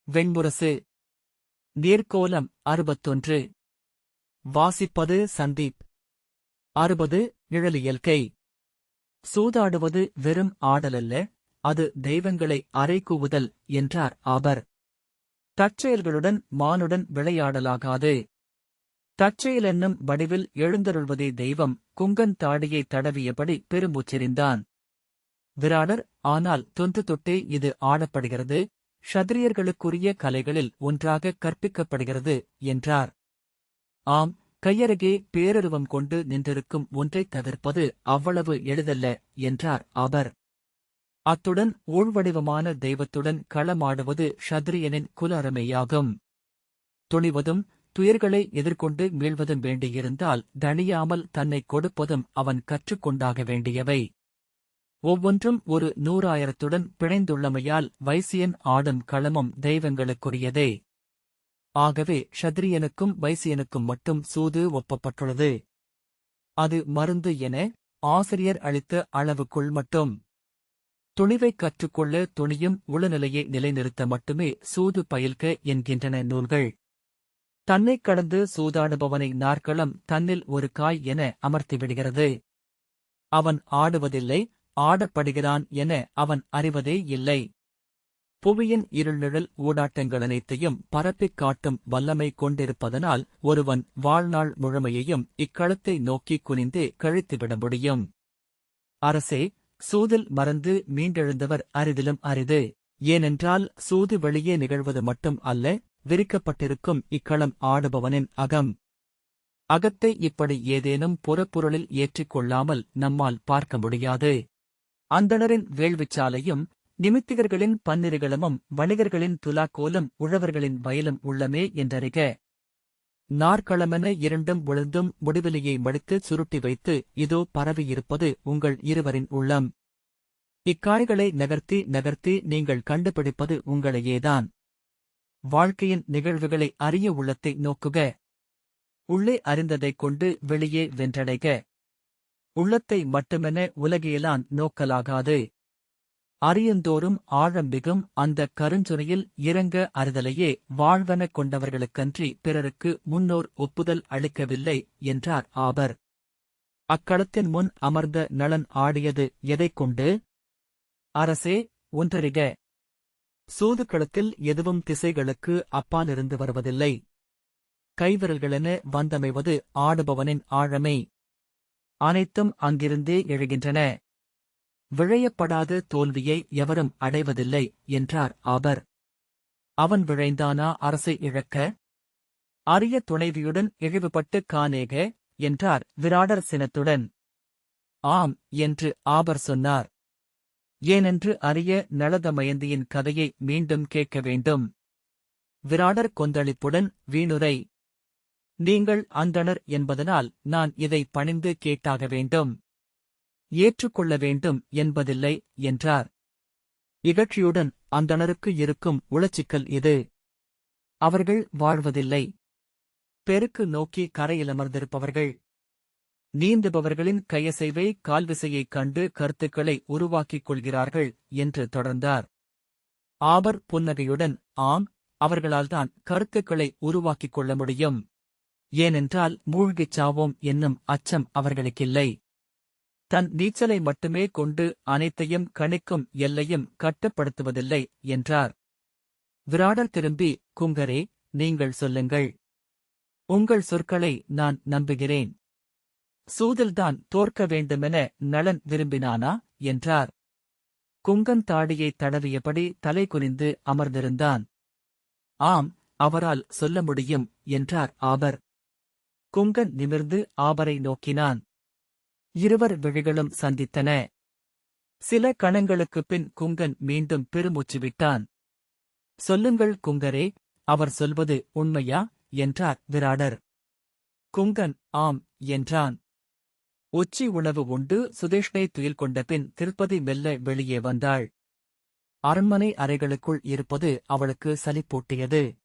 வெண்முரசு. நீர்க்கோலம் 61. வாசிப்பது சந்தீப். 60. நிழலியல்கை. சூதாடுவது வெறும் ஆடலல்ல, அது தெய்வங்களை அறைகூவுதல் என்றார் ஆபர். தற்செயல்களுடன் மானுடன் விளையாடலாகாது. தற்செயலென்னும் வடிவில் எழுந்தருள்வதே தெய்வம். குங்கன் தாடியை தடவியபடி பெருமூச்செறிந்தான். விராடர், ஆனால் தொன்று தொட்டே இது ஆடப்படுகிறது, க்ஷத்திரியர்களுக்குரிய கலைகளில் ஒன்றாக கற்பிக்கப்படுகிறது என்றார். ஆம், கையருகே பேரருவம் கொண்டு நின்றிருக்கும் ஒன்றைத் தவிர்ப்பது அவ்வளவு எளிதல்ல என்றார் ஆபர். அத்துடன் ஊழ்வடிவமான தெய்வத்துடன் களமாடுவது க்ஷத்திரியனின் குல அறமையாகும். துணிவதும் துயர்களை எதிர்கொண்டு மீள்வதும் வேண்டியிருந்தால் தணியாமல் தன்னைக் கொடுப்பதும் அவன் கற்றுக்கொண்டாக வேண்டியவை. ஒவ்வொன்றும் ஒரு 100,000-துடன் பிணைந்துள்ளமையால் வைசியன் ஆடும் களமும் தெய்வங்களுக்குரியதே. ஆகவே க்ஷத்திரியனுக்கும் வைசியனுக்கும் மட்டும் சூது ஒப்பப்பட்டுள்ளது. அது மருந்து என ஆசிரியர் அளித்த அளவுக்குள் மட்டும். துணிவைக் கற்றுக்கொள்ள துணியும் உளநிலையை நிலைநிறுத்த மட்டுமே சூது பயில்க என்கின்றன நூல்கள். தன்னைக் கடந்து சூதாடுபவனை நாற்களம் தன்னில் ஒரு காய் என அமர்த்திவிடுகிறது. அவன் ஆடுவதில்லை, ஆடப்படுகிறான் என அவன் அறிவதே இல்லை. புவியின் இருள்நிழல் ஊடாட்டங்களனைத்தையும் பரப்பிக் காட்டும் வல்லமை கொண்டிருப்பதனால் ஒருவன் வாழ்நாள் முழுமையையும் இக்களத்தை நோக்கிக் குனிந்தே கழித்துவிட முடியும். அரசே, சூதில் மறந்து மீண்டெழுந்தவர் அரிதிலும் அரிது. ஏனென்றால் சூது வெளியே நிகழ்வது மட்டும் அல்ல, விரிக்கப்பட்டிருக்கும் இக்களம் ஆடுபவனின் அகம். அகத்தை இப்படி ஏதேனும் புறப்பொருளில் ஏற்றிக் கொள்ளாமல் நம்மால் பார்க்க முடியாது. அந்தணரின் வேள்விச்சாலையும் நிமித்திகர்களின் பன்னிருகளமும் வணிகர்களின் துலாக்கோலும் உழவர்களின் வயலும் உள்ளமே என்றறிக. நாற்களமென இரண்டும் விழுந்தும் முடிவிலியை மடித்து சுருட்டி வைத்து இதோ பரவியிருப்பது உங்கள் இருவரின் உள்ளம். இக்காய்களை நகர்த்தி நகர்த்தி நீங்கள் கண்டுபிடிப்பது உங்களையேதான். வாழ்க்கையின் நிகழ்வுகளை அறிய உள்ளத்தை நோக்குக. உள்ளே அறிந்ததைக் கொண்டு வெளியே வென்றடைக. உள்ளத்தை மட்டுமென உலகியலான் நோக்கலாகாது. அறியந்தோறும் ஆழம் மிகும் அந்த கருஞ்சுனையில் இறங்க அறிதலையே வாழ்வெனக் கொண்டவர்களுக்கன்றி பிறருக்கு முன்னோர் ஒப்புதல் அளிக்கவில்லை என்றார் ஆபர். அக்களத்தின் முன் அமர்ந்த நளன் ஆடியது எதைக் கொண்டு? அரசே, ஒன்றறிக. சூதுக்களத்தில் எதுவும் திசைகளுக்கு அப்பாலிருந்து வருவதில்லை. கைவிரல்களென வந்தமைவது ஆடுபவனின் ஆழமே. அனைத்தும் அங்கிருந்தே எழுகின்றன. விழையப்படாத தோல்வியை எவரும் அடைவதில்லை என்றார் ஆபர். அவன் விழைந்தானா அரசை இழக்க? அரிய துணைவியுடன் இழிவுபட்டு காணேக என்றார் விராடர் சினத்துடன். ஆம் என்று ஆபர் சொன்னார். ஏனென்று அறிய நளதமயந்தியின் கதையை மீண்டும் கேட்க வேண்டும். விராடர் கொந்தளிப்புடன் வீணுரை. நீங்கள் அந்தணர் என்பதனால் நான் இதை பணிந்து கேட்டாக வேண்டும். ஏற்றுக்கொள்ள வேண்டும் என்பதில்லை என்றார். இகழ்ச்சியுடன் அந்தணருக்கு இருக்கும் உளச்சிக்கல் இது. அவர்கள் வாழ்வதில்லை. பெருக்கு நோக்கி கரையிலமர்ந்திருப்பவர்கள். நீந்துபவர்களின் கையசைவை கால்விசையைக் கண்டு கருத்துக்களை உருவாக்கிக் கொள்கிறார்கள் என்று தொடர்ந்தார். ஆபர் புன்னகையுடன், ஆம், அவர்களால்தான் கருத்துக்களை உருவாக்கிக் கொள்ள முடியும். ஏனென்றால் மூழ்கிச் சாவோம் என்னும் அச்சம் அவர்களுக்கில்லை. தன் நீச்சலை மட்டுமே கொண்டு அனைத்தையும் கணிக்கும் எல்லையும் கட்டுப்படுத்துவதில்லை என்றார். விராடர் திரும்பி, குங்கரே, நீங்கள் சொல்லுங்கள். உங்கள் சொற்களை நான் நம்புகிறேன். சூதில்தான் தோற்க வேண்டுமென நளன் விரும்பினானா என்றார். குங்கன் தாடியைத் தடவியபடி தலை குனிந்து அமர்ந்திருந்தான். ஆம், அவரால் சொல்ல முடியும் என்றார் ஆபர். குங்கன் நிமிர்ந்து ஆபரை நோக்கினான். இருவர் விழிகளும் சந்தித்தன. சில கணங்களுக்குப் பின் குங்கன் மீண்டும் பெருமூச்சு விட்டான். சொல்லுங்கள் குங்கரே, அவர் சொல்வது உண்மையா என்றார் விராடர். குங்கன் ஆம் என்றான். உச்சி உணவு உண்டு சுதேஷ்ணை துயில் கொண்ட பின் திருப்பதி மெல்ல வெளியே வந்தாள். அரண்மனை அறைகளுக்குள் இருப்பது அவளுக்கு சலிப்பூட்டியது.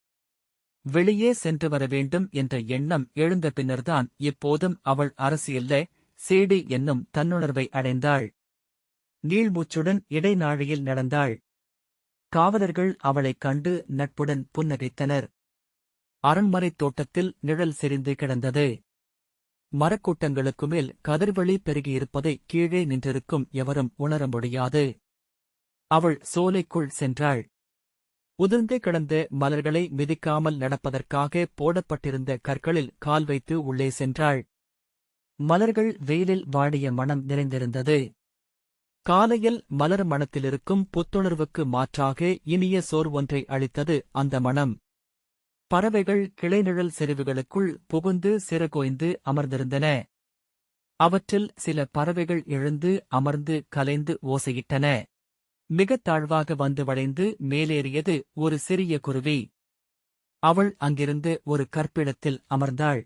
வெளியே சென்று வர வேண்டும் என்ற எண்ணம் எழுந்த பின்னர்தான் இப்போதும் அவள் அரசியல்ல சேடி என்னும் தன்னுணர்வை அடைந்தாள். நீள்மூச்சுடன் இடைநாழியில் நடந்தாள். காவலர்கள் அவளைக் கண்டு நட்புடன் புன்னகைத்தனர். அரண்மனைத் தோட்டத்தில் நிழல் செறிந்து கிடந்தது. மரக்கூட்டங்களுக்கு மேல் கதிர்வெளி பெருகியிருப்பதை கீழே நின்றிருக்கும் எவரும் உணர முடியாது. அவள் சோலைக்குள் சென்றாள். உதிர்ந்து கிடந்த மலர்களை மிதிக்காமல் நடப்பதற்காக போடப்பட்டிருந்த கற்களில் கால் வைத்து உள்ளே சென்றாள். மலர்கள் வெயிலில் வாடிய மணம் நிறைந்திருந்தது. காலையில் மலர் மணத்திலிருக்கும் புத்துணர்வுக்கு மாற்றாக இனிய சோர் ஒன்றை அளித்தது அந்த மணம். பறவைகள் கிளைநிழல் செறிவுகளுக்குள் புகுந்து சிறகோய்ந்து அமர்ந்திருந்தன. அவற்றில் சில பறவைகள் எழுந்து அமர்ந்து கலைந்து ஓசையிட்டன. மிகத் தாழ்வாக வந்து வளைந்து மேலேறியது ஒரு சிறிய குருவி. அவள் அங்கிருந்து ஒரு கற்பிடத்தில் அமர்ந்தாள்.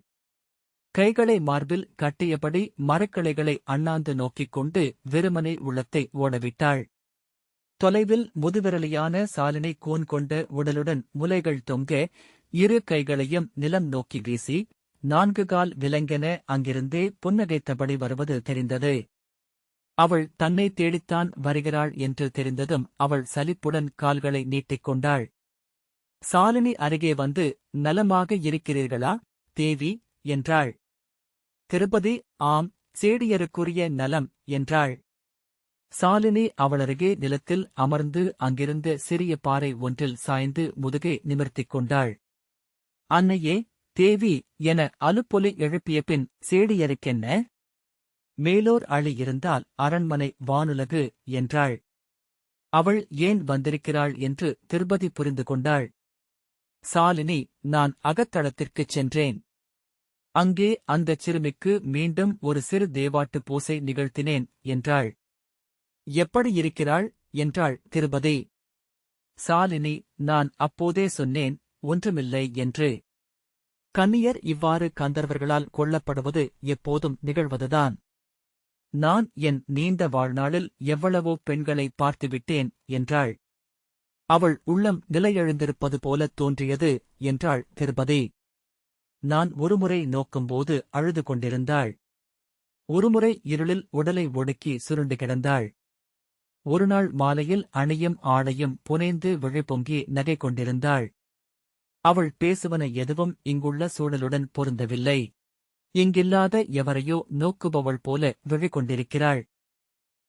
கைகளை மார்பில் கட்டியபடி மரக்கிளைகளை அண்ணாந்து நோக்கிக் கொண்டு வெறுமனே உள்ளத்தை ஓடவிட்டாள். தொலைவில் முதுவிரலியான சாலினி கூன் கொண்ட உடலுடன் முலைகள் தொங்க, இரு கைகளையும் நிலம் நோக்கி வீசி, 4 கால் விலங்கென அங்கிருந்தே புன்னகைத்தபடி வருவது தெரிந்தது. அவள் தன்னை தேடித்தான் வருகிறாள் என்று தெரிந்ததும் அவள் சலிப்புடன் கால்களை நீட்டிக்கொண்டாள். சாலினி அருகே வந்து, நலமாக இருக்கிறீர்களா, தேவி என்றாள். திருப்பதி, ஆம், சேடியருக்குரிய நலம் என்றாள். சாலினி அவளருகே நிலத்தில் அமர்ந்து அங்கிருந்த சிறிய பாறை ஒன்றில் சாய்ந்து முதுகை நிமிர்த்திக் கொண்டாள். அன்னையே, தேவி என அலுப்பொலி எழுப்பிய பின், சேடியருக்கென்ன? மேலோர் அழி இருந்தால் அரண்மனை வானுலகு என்றாள். அவள் ஏன் வந்திருக்கிறாள் என்று திருப்பதி புரிந்து கொண்டாள். சாலினி, நான் அகத்தளத்திற்குச் சென்றேன். அங்கே அந்தச் சிறுமிக்கு மீண்டும் ஒரு சிறு தேவாட்டு பூசை நிகழ்த்தினேன் என்றாள். எப்படி இருக்கிறாள் என்றாள் திருப்பதி. சாலினி, நான் அப்போதே சொன்னேன், ஒன்றுமில்லை என்று. கன்னியர் இவ்வாறு கந்தர்வர்களால் கொல்லப்படுவது எப்போதும் நிகழ்வதுதான். நான் என் நீண்ட வாழ்நாளில் எவ்வளவோ பெண்களை பார்த்துவிட்டேன் என்றாள். அவள் உள்ளம் நிலையெழுந்திருப்பது போலத் தோன்றியது என்றாள் திருப்பதி. நான் ஒருமுறை நோக்கும்போது அழுது கொண்டிருந்தாள். ஒருமுறை இருளில் உடலை ஒடுக்கி சுருண்டு கிடந்தாள். ஒருநாள் மாலையில் அணியும் ஆடையும் புனைந்து விழிப்பொங்கி நகை கொண்டிருந்தாள். அவள் பேசுவன எதுவும் இங்குள்ள சூழலுடன் பொருந்தவில்லை. இங்கில்லாத எவரையோ நோக்குபவள் போல விழிகொண்டிருக்கிறாள்.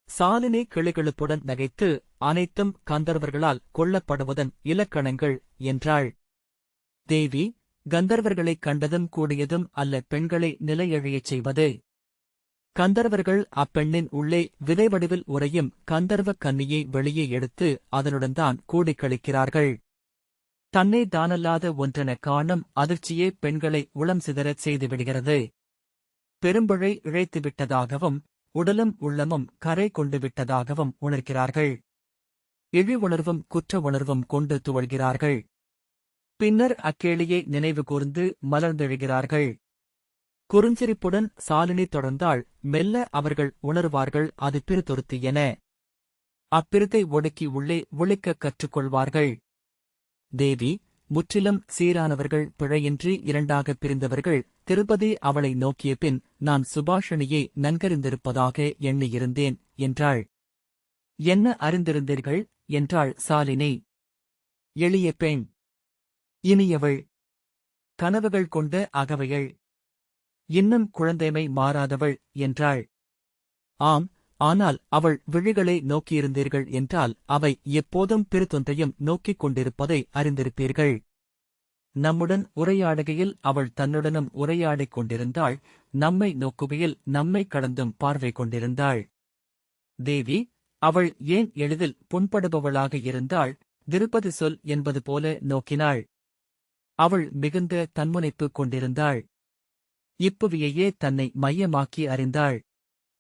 சாலினி கிளுகிளுப்புடன் நகைத்து, அனைத்தும் கந்தர்வர்களால் கொல்லப்படுவதன் இலக்கணங்கள் என்றாள். தேவி, கந்தர்வர்களைக் கண்டதும் கூடியதும் அல்ல பெண்களை நிலையழியச் செய்வது. கந்தர்வர்கள் அப்பெண்ணின் உள்ளே விதைவடிவில் உறையும் கந்தர்வக் கன்னியை வெளியே எடுத்து அதனுடன்தான் கூடிக் கழிக்கிறார்கள். தன்னை தானல்லாத ஒன்றென காணும் அதிர்ச்சியே பெண்களை உளம் சிதறச் செய்துவிடுகிறது. பெரும்பிழை இழைத்துவிட்டதாகவும் உடலும் உள்ளமும் கரை கொண்டு விட்டதாகவும் உணர்கிறார்கள். இழி உணர்வும் குற்ற உணர்வும் கொண்டு துவழ்கிறார்கள். பின்னர் அக்கேளியை நினைவு கூர்ந்து மலர்ந்தெழுகிறார்கள். குறுஞ்சிரிப்புடன் சாலினி தொடர்ந்தாள். மெல்ல அவர்கள் உணர்வார்கள் அது பிரிதொருத்தி என. அப்பிரித்தை ஒடுக்கி உள்ளே ஒளிக்கக் கற்றுக்கொள்வார்கள். தேவி, முற்றிலும் சீரானவர்கள் பிழையின்றி இரண்டாகப் பிரிந்தவர்கள். திருப்பதி அவளை நோக்கிய பின், நான் சுபாஷிணியை நன்கறிந்திருப்பதாக எண்ணியிருந்தேன் என்றாள். என்ன அறிந்திருந்தீர்கள் என்றாள் சாலினி. எளிய பெண், இனியவள், கனவுகள் கொண்ட அகவையள், இன்னும் குழந்தைமை மாறாதவள் என்றாள். ஆம், ஆனால் அவள் விழிகளை நோக்கியிருந்தீர்கள் என்றால் அவை எப்போதும் பிரிதொன்றையும் நோக்கிக் கொண்டிருப்பதை அறிந்திருப்பீர்கள். நம்முடன் உரையாடுகையில் அவள் தன்னுடனும் உரையாடிக் கொண்டிருந்தாள். நம்மை நோக்குகையில் நம்மை கடந்தும் பார்வை கொண்டிருந்தாள். தேவி, அவள் ஏன் எளிதில் புண்படுபவளாக இருந்தாள்? திருப்பதி சொல் என்பது போல நோக்கினாள். அவள் மிகுந்த தன்முனைப்பு கொண்டிருந்தாள். இப்புவியையே தன்னை மையமாக்கி அறிந்தாள்.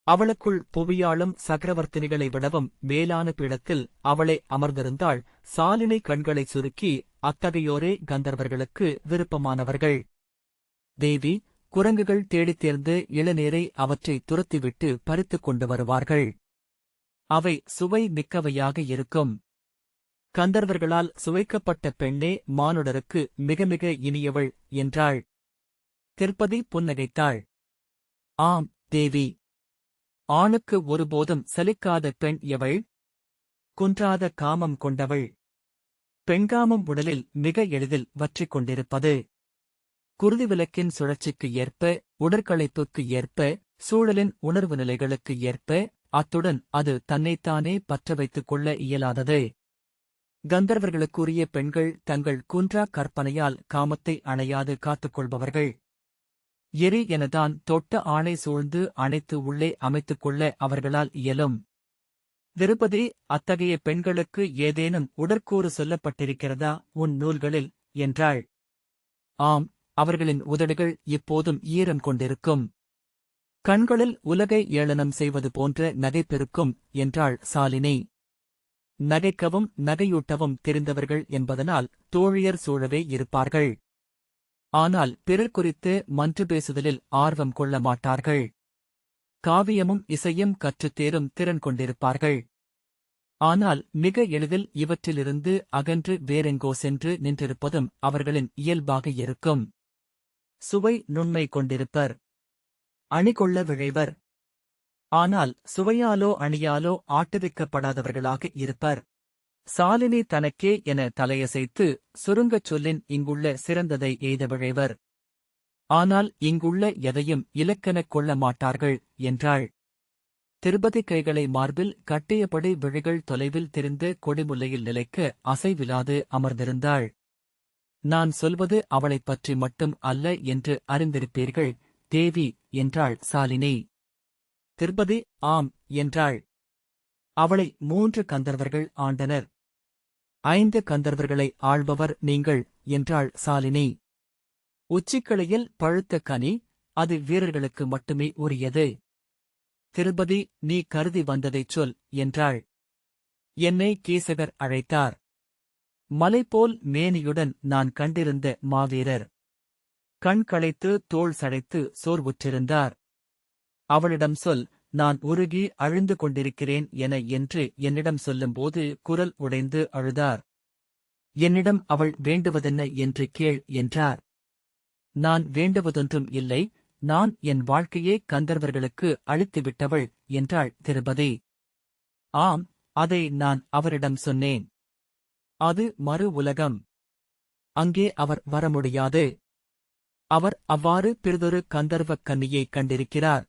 அவளுக்குள் புவியாளும் சக்கரவர்த்தினிகளை விடவும் மேலான பீடத்தில் அவளே அமர்ந்திருந்தாள். சாலினி கண்களை சுருக்கி, அத்தகையோரே கந்தர்வர்களுக்கு விருப்பமானவர்கள். தேவி, குரங்குகள் தேடித் தேர்ந்து இளநீரை அவற்றை துரத்திவிட்டு பறித்துக் கொண்டு வருவார்கள். அவை சுவை மிக்கவையாக இருக்கும். கந்தர்வர்களால் சுவைக்கப்பட்ட பெண்ணே மானுடருக்கு மிக மிக இனியவள் என்றாள். திருப்பதி புன்னகைத்தாள். ஆம், தேவி. ஆணுக்கு ஒருபோதும் சலிக்காத பெண் எவள்? குன்றாத காமம் கொண்டவள். பெண்காமம் உடலில் மிக எளிதில் வற்றிக் கொண்டிருப்பது. குருதிவிலக்கின் சுழற்சிக்கு ஏற்ப, உடற்களைப்புக்கு ஏற்ப, சூழலின் உணர்வு நிலைகளுக்கு ஏற்ப, அத்துடன் அது தன்னைத்தானே பற்ற வைத்துக் கொள்ள இயலாதது. கந்தர்வர்களுக்குரிய பெண்கள் தங்கள் குன்றா கற்பனையால் காமத்தை அணையாது காத்துக்கொள்பவர்கள். எரி எனதான் தொட்ட ஆணை சூழ்ந்து அணைத்து உள்ளே அமைத்துக் கொள்ள அவர்களால் இயலும். திருப்பதி, அத்தகைய பெண்களுக்கு ஏதேனும் உடற்கூறு சொல்லப்பட்டிருக்கிறதா உன் நூல்களில் என்றாள். ஆம், அவர்களின் உதடுகள் இப்போதும் ஈரம் கொண்டிருக்கும். கண்களில் உலகை ஏளனம் செய்வது போன்ற நகைப்பெருக்கும் என்றாள் சாலினி. நகைக்கவும் நகையூட்டவும் தெரிந்தவர்கள் என்பதனால் தோழியர் சூழவே இருப்பார்கள். ஆனால் பிறர் குறித்து மன்று பேசுதலில் ஆர்வம் கொள்ள மாட்டார்கள். காவியமும் இசையும் கற்றுத்தேரும் திறன் கொண்டிருப்பார்கள். ஆனால் மிக எளிதில் இவற்றிலிருந்து அகன்று வேறெங்கோ சென்று நின்றிருப்பதும் அவர்களின் இயல்பாக இருக்கும். சுவை நுண்மை கொண்டிருப்பர். அணிகொள்ள விழைவர். ஆனால் சுவையாலோ அணியாலோ ஆட்டுவிக்கப்படாதவர்களாக இருப்பர். சாலினி தனக்கே என தலையசைத்து சுருங்கச் சொல்லின் இங்குள்ள சிறந்ததை எய்த விழைவர். ஆனால் இங்குள்ள எதையும் இலக்கெனக் கொள்ள மாட்டார்கள் என்றாள். திருப்பதி கைகளை மார்பில் கட்டியபடி விழிகள் தொலைவில் தெரிந்த கொடிமுல்லையில் நிலைக்க அசைவிலாது அமர்ந்திருந்தாள். நான் சொல்வது அவளைப் பற்றி மட்டும் அல்ல என்று அறிந்திருப்பீர்கள் தேவி என்றாள் சாலினி. திருப்பதி ஆம் என்றாள். அவளை 3 கந்தர்வர்கள் ஆண்டனர். 5 கந்தர்வர்களை ஆள்பவர் நீங்கள் என்றாள் சாலினி. உச்சிக்கிளையில் பழுத்த கனி, அது வீரர்களுக்கு மட்டுமே உரியது. திருப்பதி, நீ கருதி வந்ததைச் சொல் என்றாள். என்னை கீசகர் அழைத்தார். மலைபோல் மேனியுடன் நான் கண்டிருந்த மாவீரர். கண் களைத்து தோள் சடைத்து சோர்வுற்றிருந்தார். அவளிடம் சொல், நான் உருகி அழுந்து கொண்டிருக்கிறேன் என என்று என்னிடம் சொல்லும்போது குரல் உடைந்து அழுதார். என்னிடம் அவள் வேண்டுவதென்ன என்று கேள் என்றார். நான் வேண்டுவதொன்றும் இல்லை, நான் என் வாழ்க்கையே கந்தர்வர்களுக்கு அளித்துவிட்டவள் என்றாள் திருப்பதி. ஆம், அதை நான் அவரிடம் சொன்னேன். அது மறு உலகம். அங்கே அவர் வர முடியாது. அவர் அவ்வாறு பிறிதொரு கந்தர்வக் கன்னியைக் கண்டிருக்கிறார்.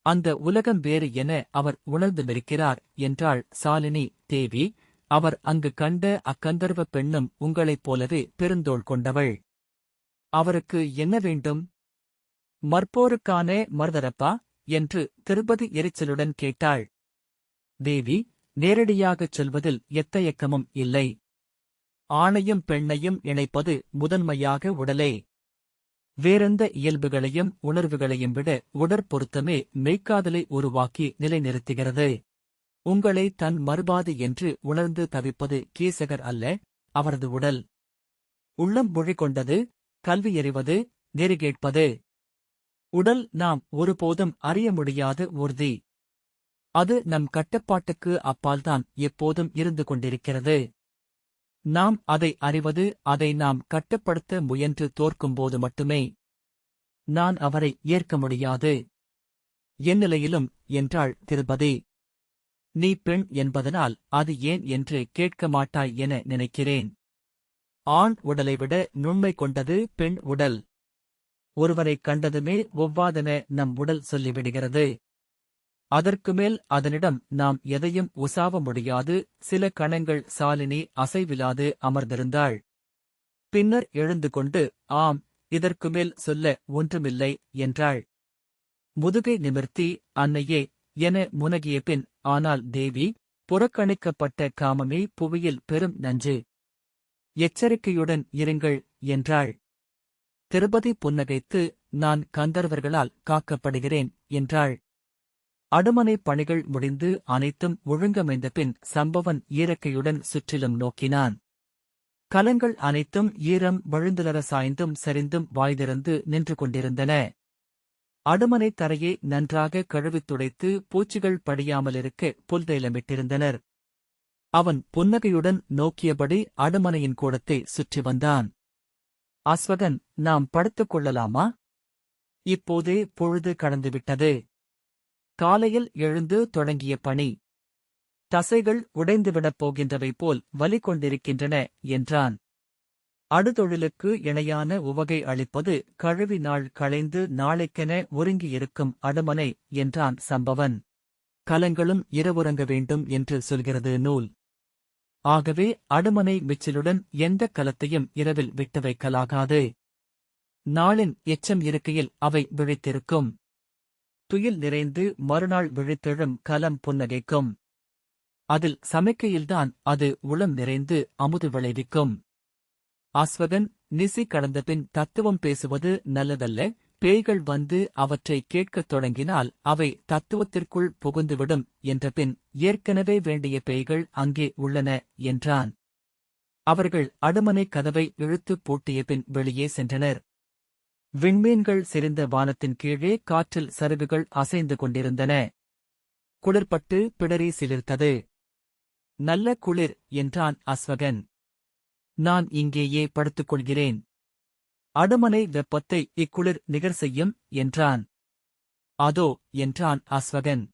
அந்த உலகம் வேறு என அவர் உணர்ந்துமிருக்கிறார் என்றாள் சாலினி. தேவி, அவர் அங்கு கண்ட அக்கந்தர்வப் பெண்ணும் உங்களைப் போலவே பெருந்தோள் கொண்டவள். அவருக்கு என்ன வேண்டும்? மற்போருக்கான மருதரப்பா என்று திருப்பதி எரிச்சலுடன் கேட்டாள். தேவி, நேரடியாகச் சொல்வதில் எத்தயக்கமும் இல்லை. ஆணையும் பெண்ணையும் இணைப்பது முதன்மையாக உடலே. வேறெந்த இயல்புகளையும் உணர்வுகளையும் விட உடற்பொருத்தமே மெய்க்காதலை உருவாக்கி நிலைநிறுத்துகிறது. உங்களை தன் மறுபாது என்று உணர்ந்து தவிப்பது கீசகர் அல்ல, அவரது உடல். உள்ளம் மொழி கொண்டது, கல்வி எறிவது, நெறிகேட்பது. உடல் நாம் ஒருபோதும் அறிய முடியாத ஊர்தி. அது நம் கட்டுப்பாட்டுக்கு அப்பால்தான் எப்போதும் இருந்து கொண்டிருக்கிறது. நாம் அதை அறிவது அதை நாம் கட்டுப்படுத்த முயன்று தோற்கும்போது மட்டுமே. நான் அவரை ஏற்க முடியாது. என் நிலையிலும் என்றாள் திருப்பதி. நீ பெண் என்பதனால் அது ஏன் என்று கேட்க மாட்டாய் என நினைக்கிறேன். ஆண் உடலை விட நுண்மை கொண்டது பெண் உடல். ஒருவரைக் கண்டதுமே ஒவ்வாதென நம் உடல் சொல்லிவிடுகிறது. அதற்குமேல் அதனிடம் நாம் எதையும் உசாவ முடியாது. சில கணங்கள் சாலினி அசைவிலாது அமர்ந்திருந்தாள். பின்னர் எழுந்து கொண்டு, ஆம், இதற்குமேல் சொல்ல ஒன்றுமில்லை என்றாள். முதுகை நிமிர்த்தி, அன்னையே என முனகிய பின், ஆனால் தேவி, புறக்கணிக்கப்பட்ட காமமே புவியில் பெரும் நஞ்சு. எச்சரிக்கையுடன் இருங்கள் என்றாள். திருப்பதி புன்னகைத்து, நான் கந்தர்வர்களால் காக்கப்படுகிறேன் என்றாள். அடுமனைப் பணிகள் முடிந்து அனைத்தும் ஒழுங்கமைந்த பின் சம்பவன் ஈரக்கையுடன் சுற்றிலும் நோக்கினான். கலங்கள் அனைத்தும் ஈரம் வழுந்துலர சாய்ந்தும் சரிந்தும் வாய்திறந்து நின்று கொண்டிருந்தன. அடுமனைத் தரையை நன்றாக கழுவித் துடைத்து பூச்சிகள் படியாமலிருக்க புல்தைலமிட்டிருந்தனர். அவன் புன்னகையுடன் நோக்கியபடி அடுமனையின் கூடத்தை சுற்றி வந்தான். அஸ்வகன், நாம் படுத்துக் கொள்ளலாமா? இப்போதே பொழுது கடந்துவிட்டது. காலையில் எழுந்து தொடங்கிய பணி. தசைகள் உடைந்துவிடப் போகின்றவை போல் வலி கொண்டிருக்கின்றன என்றான். அடுதொழிலுக்கு இணையான உவகை அளிப்பது கழுவி நாள் களைந்து நாளைக்கென ஒருங்கியிருக்கும் அடுமனை என்றான் சம்பவன். கலங்களும் இரவுறங்க வேண்டும் என்று சொல்கிறது நூல். ஆகவே அடுமனை மிச்சிலுடன் எந்தக் கலத்தையும் இரவில் விட்டு வைக்கலாகாது. நாளின் எச்சம் இருக்கையில் அவை விழித்திருக்கும். துயில் நிறைந்து மறுநாள் விழித்தெழும் கலம் புன்னகைக்கும். அதில் சமைக்கையில்தான் அது உளம் நிறைந்து அமுது விளைவிக்கும். அஸ்வகன், நிசி கடந்தபின் தத்துவம் பேசுவது நல்லதல்ல. பேய்கள் வந்து அவற்றை கேட்கத் தொடங்கினால் அவை தத்துவத்திற்குள் புகுந்துவிடும் என்றபின் ஏற்கனவே வேண்டிய பேய்கள் அங்கே உள்ளன என்றான். அவர்கள் அடுமனை கதவை இழுத்துப் பூட்டியபின் வெளியே சென்றனர். விண்மீன்கள் செறிந்த வானத்தின் கீழே காற்றில் சருகுகள் அசைந்து கொண்டிருந்தன. குளிர்பட்டு பிடரி சிலிர்த்தது. நல்ல குளிர் என்றான் அஸ்வகன். நான் இங்கேயே படுத்துக் கொள்கிறேன். அடுமனை வெப்பத்தை இக்குளிர் நிகர் செய்யும் என்றான். அதோ என்றான் அஸ்வகன்.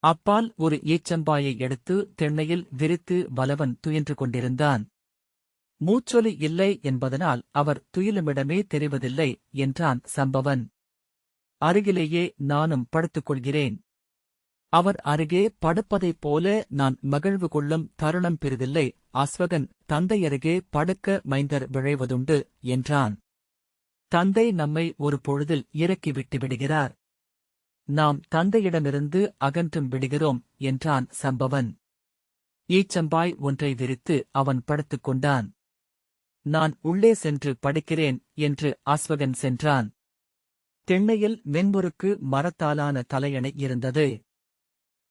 அப்பால் ஒரு ஈச்சம்பாயை எடுத்து திண்ணையில் விரித்து வலவன் துயின்று கொண்டிருந்தான். மூச்சொலி இல்லை என்பதனால் அவர் துயிலுமிடமே தெரிவதில்லை என்றான் சம்பவன். அருகிலேயே நானும் படுத்துக் கொள்கிறேன். அவர் அருகே படுப்பதைப் போல நான் மகிழ்வு கொள்ளும் தருணம் பெரிதில்லை. அஸ்வகன் தந்தையருகே படுக்க மைந்தர் விழைவதுண்டு என்றான். தந்தை நம்மை ஒரு பொழுதில் இறக்கிவிட்டு விடுகிறார். நாம் தந்தையிடமிருந்து அகன்றும் விடுகிறோம் என்றான் சம்பவன். ஈச்சம்பாய் ஒன்றை விரித்து அவன் படுத்துக் கொண்டான். நான் உள்ளே சென்று படுக்கிறேன் என்று அஸ்வகன் சென்றான். திண்ணையில் மென்முருக்கு மரத்தாலான தலையணை இருந்தது.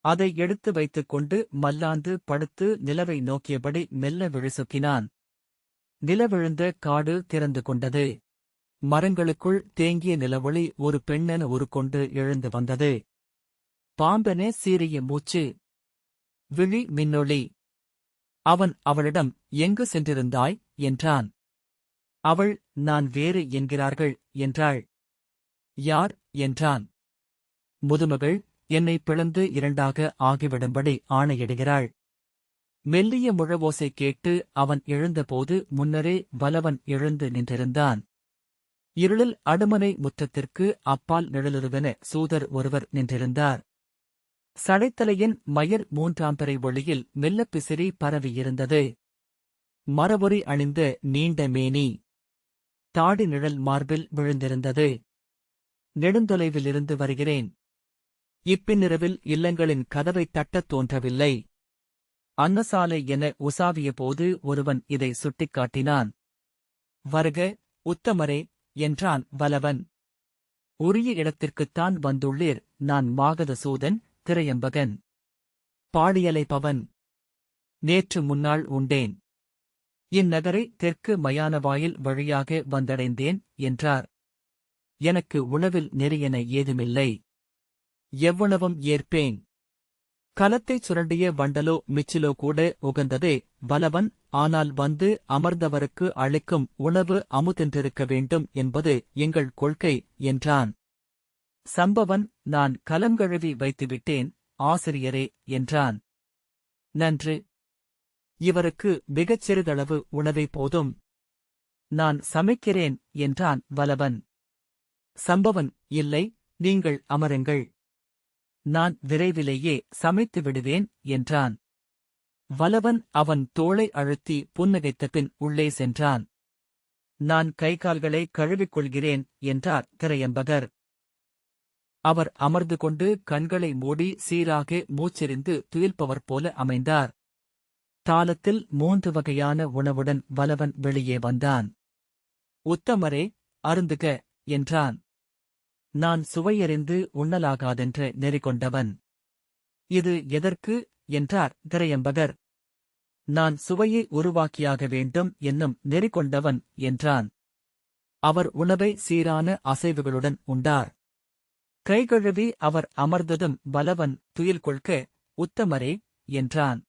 அதை எடுத்து வைத்துக் கொண்டு மல்லாந்து படுத்து நிலவை நோக்கியபடி மெல்ல விழிசுக்கினான். நிலவிழுந்த காடு திறந்து கொண்டது. மரங்களுக்குள் தேங்கிய நிலவொளி ஒரு பெண்ணென உருக்கொண்டு எழுந்து வந்தது. பாம்பென சீறிய மூச்சு. விழி மின்னொளி. அவன் அவளிடம் எங்கு சென்றிருந்தாய் என்றான். அவள் நான் வேறு என்கிறார்கள் என்றாள். யார் என்றான். முதுமகள் என்னை பிளந்து இரண்டாக ஆகிவிடும்படி ஆணையிடுகிறாள். மெல்லிய முழவோசை கேட்டு அவன் எழுந்தபோது முன்னரே வலவன் எழுந்து நின்றிருந்தான். இருளில் அடுமனை முற்றத்திற்கு அப்பால் நிழலுருவென சூதர் ஒருவர் நின்றிருந்தார். சடைத்தலையின் மயர் 3ஆம் பிறை ஒளியில் மெல்லப் பிசிறி பரவியிருந்தது. மரபொறி அணிந்த நீண்ட மேனி. தாடி நிழல் மார்பில் விழுந்திருந்தது. நெடுந்தொலைவிலிருந்து வருகிறேன். இப்பின்னிரவில் இல்லங்களின் கதவைத் தட்டத் தோன்றவில்லை. அன்னசாலை என உசாவியபோது ஒருவன் இதை சுட்டிக்காட்டினான். வருக உத்தமரே என்றான் வலவன். உரிய இடத்திற்குத்தான் வந்துள்ளீர். நான் மாகதசூதன், திரையம்பகன். பாடியலைப்பவன். நேற்று முன்னாள் உண்டேன். இந்நகரை தெற்கு மயானவாயில் வழியாக வந்தடைந்தேன் என்றார். எனக்கு உணவில் நெறியென ஏதுமில்லை. எவ்வளவும் ஏற்பேன். கலத்தைச் சுரண்டிய வண்டலோ மிச்சிலோ கூட உகந்ததே வலவன். ஆனால் வந்து அமர்ந்தவருக்கு அளிக்கும் உணவு அமுதென்றிருக்க வேண்டும் என்பது எங்கள் கொள்கை என்றான். சம்பவன் நான் கலங்கழுவி வைத்துவிட்டேன் ஆசிரியரே என்றான். நன்று. இவருக்கு மிகச் சிறிதளவு உணவே போதும். நான் சமைக்கிறேன் என்றான் வலவன். சம்பவன் இல்லை, நீங்கள் அமருங்கள். நான் விரைவிலேயே சமைத்து விடுவேன் என்றான். வலவன் அவன் தோளை அழுத்தி புன்னகைத்தபின் உள்ளே சென்றான். நான் கைகால்களை கழுவிக் கொள்கிறேன் என்றார் திரையம்பகர். அவர் அமர்ந்து கொண்டு கண்களை மூடி சீராக மூச்செறிந்து துயில்பவர் போல அமைந்தார். தாளத்தில் 3 வகையான உணவுடன் வலவன் வெளியே வந்தான். உத்தமரே, அருந்துக என்றான். நான் சுவையறிந்து உண்ணலாகாதென்ற நெறிகொண்டவன். இது எதற்கு என்றார் திரையம்பகர். நான் சுவையை உருவாக்கியாக வேண்டும் என்னும் நெறிகொண்டவன் என்றான். அவர் உணவை சீரான அசைவுகளுடன் உண்டார். கைகழுவி அவர் அமர்ந்ததும் வலவன் துயில் கொள்க உத்தமரே என்றான்.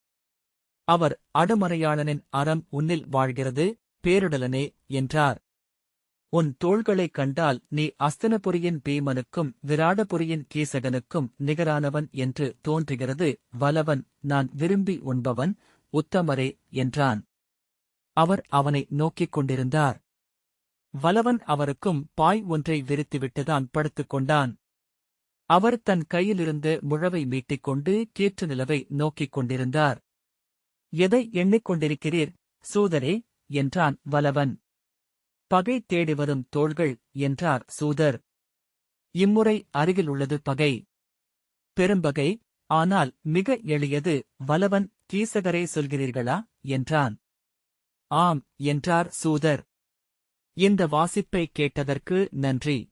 அவர் அடுமறையாளனின் அறம் உன்னில் வாழ்கிறது பேரிடலனே என்றார். உன் தோள்களைக் கண்டால் நீ அஸ்தனபுரியின் பீமனுக்கும் விராடபுரியின் கீசகனுக்கும் நிகரானவன் என்று தோன்றுகிறது. வலவன், நான் விரும்பி உண்பவன், உத்தமரே என்றான். அவர் அவனை நோக்கிக் கொண்டிருந்தார். வலவன் அவருக்கும் பாய் ஒன்றை விரித்துவிட்டுதான் படுத்துக் கொண்டான். அவர் தன் கையிலிருந்த முழவை மீட்டிக்கொண்டு கீற்று நிலவை நோக்கிக் கொண்டிருந்தார். எதை எண்ணிக் கொண்டிருக்கிறீர், சூதரே என்றான் வலவன். பகை தேடிவரும் தோள்கள் என்றார் சூதர். இம்முறை அருகிலுள்ளது பகை. பெரும்பகை, ஆனால் மிக எளியது. வலவன், கீசகரே சொல்கிறீர்களா என்றான். ஆம் என்றார் சூதர். இந்த வாசிப்பை கேட்டதற்கு நன்றி.